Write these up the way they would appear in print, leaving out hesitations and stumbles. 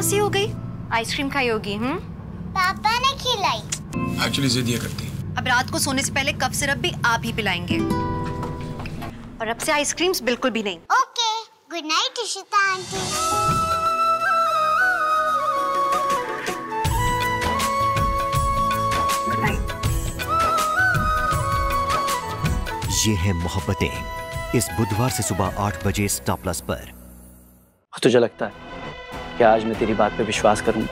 खांसी हो गई? आइसक्रीम खाई होगी। पापा ने खिलाई। एक्चुअली जिद ये करती। अब रात को सोने से पहले कफ सिरप भी आप ही पिलाएंगे और अब से आइसक्रीम्स बिल्कुल भी नहीं। Okay, good night Ishita aunty. ये है मोहब्बतें, इस बुधवार से सुबह 8 बजे स्टार प्लस पर। तुझे लगता है कि आज मैं तेरी बात पे विश्वास करूंगा?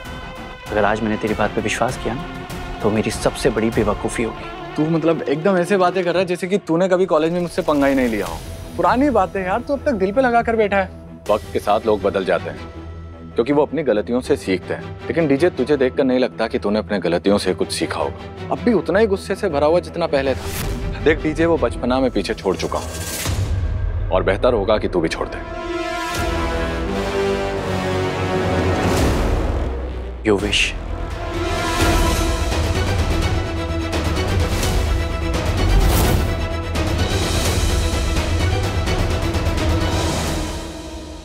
अगर आज मैंने तेरी बात पे विश्वास किया ना तो मेरी सबसे बड़ी बेवकूफ़ी होगी। तू मतलब एकदम ऐसे बातें कर रहा है जैसे कि तूने कभी कॉलेज में मुझसे पंगा ही नहीं लिया हो। पुरानी बातें यार, तू अब तक दिल पे लगा कर बैठा है। वक्त के साथ लोग बदल जाते हैं क्योंकि वो अपनी गलतियों से सीखते हैं। लेकिन डीजे, तुझे देखकर नहीं लगता कि तूने अपने गलतियों से कुछ सीखा होगा। अब भी उतना ही गुस्से से भरा हुआ जितना पहले था। देख डीजे, वो बचपना में पीछे छोड़ चुका हूँ और बेहतर होगा कि तू भी छोड़ दे। You wish.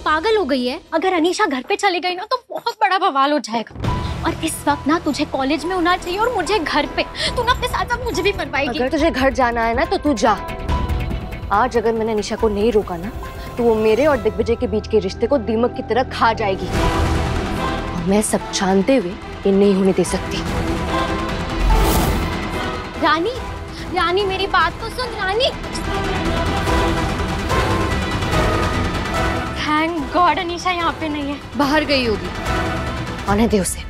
पागल हो गई है। अगर अनीशा घर पे चली गई ना तो बहुत बड़ा बवाल हो जाएगा। और इस वक्त ना तुझे कॉलेज में होना चाहिए और मुझे घर पे। तू ना अपने साथ साथ मुझे भी मरवाएगी। अगर तुझे घर जाना है ना तो तू जा। आज अगर मैंने अनीशा को नहीं रोका ना तो वो मेरे और दिग्विजय के बीच के रिश्ते को दीमक की तरह खा जाएगी। और मैं सब जानते हुए ये नहीं होने दे सकती। रानी, रानी मेरी बात तो सुन रानी। थैंक गॉड अनीशा यहाँ पे नहीं है। बाहर गई होगी। आने दे उसे।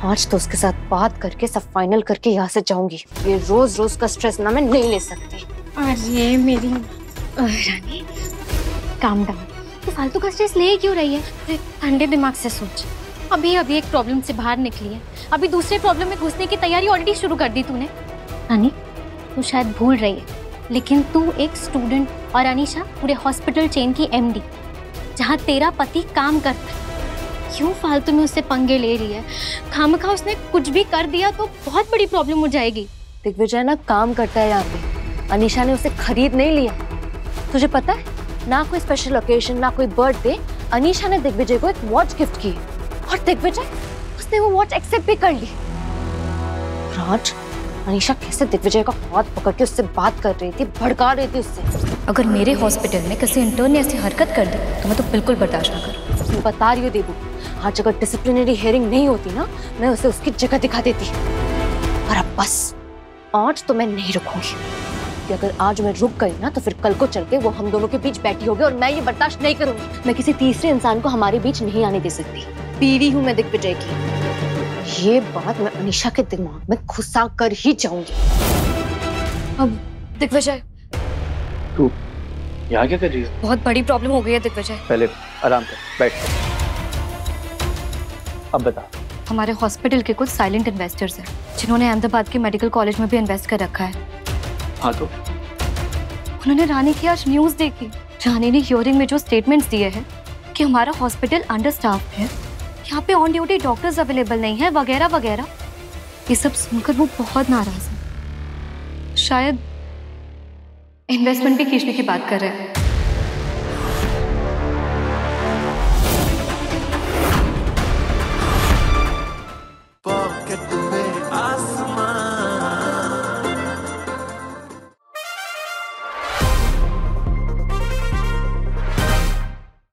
आज तो उसके साथ बात करके सब फाइनल करके यहाँ से जाऊंगी। ये रोज रोज का स्ट्रेस ना मैं नहीं ले सकती। अरे मेरी रानी, काम डाउन। तू फालतू का स्ट्रेस ले क्यों रही है? ठंडे दिमाग से सोच। अभी अभी एक प्रॉब्लम से बाहर निकली है, अभी दूसरे प्रॉब्लम में घुसने की तैयारी ऑलरेडी शुरू कर दी तूने। रानी, तू शायद भूल रही है लेकिन तू एक स्टूडेंट और अनीशा पूरे हॉस्पिटल चेन की एमडी, जहाँ तेरा पति काम करता है। क्यों फालतू में उससे पंगे ले रही है? खामखा उसने कुछ भी कर दिया तो बहुत बड़ी प्रॉब्लम हो जाएगी। दिग्विजय ना काम करता है यहाँ पे। अनीशा ने उसे खरीद नहीं लिया। तुझे पता है ना, कोई स्पेशल ओकेजन ना कोई बर्थडे, अनीशा ने दिग्विजय को एक वॉच गिफ्ट की और दिग्विजय उसने वो वॉच एक्सेप्ट भी कर ली। राज, अनीशा कैसे दिग्विजय का हाथ पकड़ के उससे बात कर रही थी, भड़का रही थी उससे। अगर मेरे हॉस्पिटल में किसी इंटर्न ने ऐसी हरकत कर दी तो मैं तो बिल्कुल बर्दाश्त ना करूँ। बता रही हूँ देबू, आज अगर डिसिप्लिनरी हियरिंग नहीं होती ना, मैं उसे उसकी जगह दिखा देती। और अब बस, आज तो मैं नहीं रुकूंगी कि अगर आज मैं रुक गई ना तो फिर कल को चल के वो हम दोनों के बीच बैठी होगी और मैं ये बर्दाश्त नहीं करूंगी। मैं किसी तीसरे इंसान को हमारे बीच नहीं आने दे सकती। बीवी हूँ मैं दिग्विजय की। ये बात मैं अनीशा के दिमाग में घुसा कर ही जाऊंगी। अब दिग्विजय, तू यहाँ क्या कर रही है? बहुत बड़ी प्रॉब्लम हो गई है दिग्विजय। पहले आराम कर, बैठ। अब बता। हमारे हॉस्पिटल के कुछ साइलेंट इन्वेस्टर्स हैं जिन्होंने अहमदाबाद के मेडिकल कॉलेज में भी इन्वेस्ट कर रखा है। हाँ तो उन्होंने रानी की आज न्यूज़ देखी। रानी ने हियरिंग में जो स्टेटमेंट्स दिए हैं कि हमारा हॉस्पिटल अंडर स्टाफ है, यहाँ पे ऑन ड्यूटी डॉक्टर्स अवेलेबल नहीं है, वगैरह वगैरह, ये सब सुनकर वो बहुत नाराज है। शायद इन्वेस्टमेंट भी खींचने की बात कर रहे हैं।